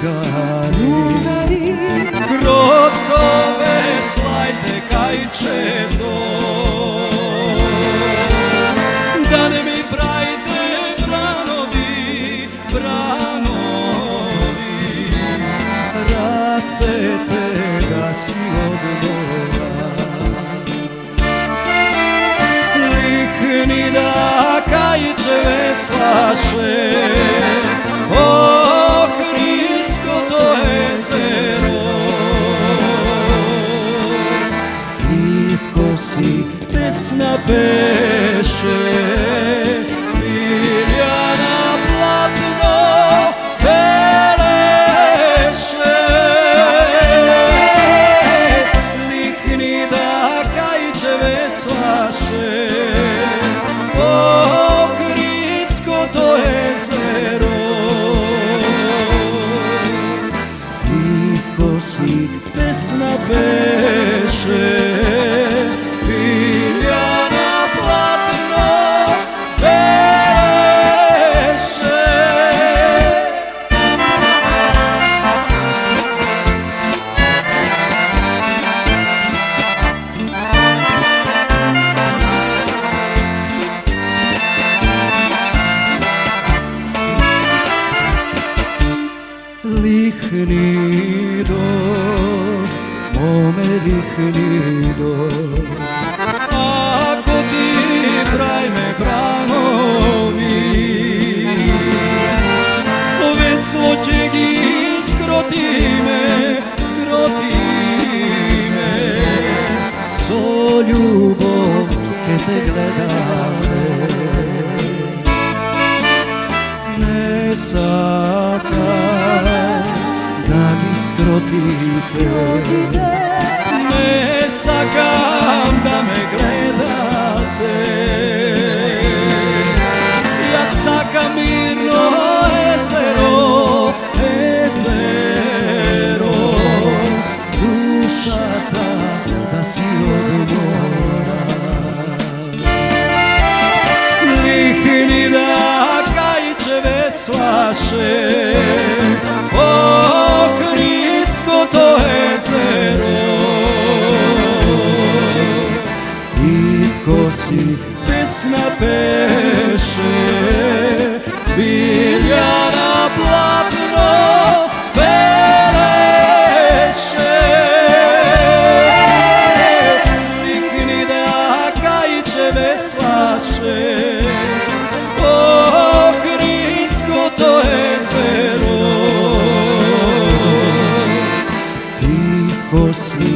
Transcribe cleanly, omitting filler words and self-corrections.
drugari. Krotko veslajte kajčeto, da ne mi pravite branovi, branovi. Racete da si odmora, lihni da kajče veslaše, Ohridsko to jezero. Ivko si pesna peše, Biljana platno peleše. Lihni da kajče veslaše, Ohridsko to jezero. Ivko si pesna peše, Biljana platno peleše. Lihnido, mome lihnido, ako ti prajme branovi, so veslo tjegi skroti me, so ljubov ke te gledale. Ne sakaj da mi skrotite, ne sakam da me gledate. Ja sakam mirno jezero, jezero, duša ta da si odmora. Lihni da kajče veslaše, Ohridsko to jezero. Ivko si pesna peše, Biljana platno peleše. Lihni da kajče veslaše, Ohridsko to jezero. Ivko si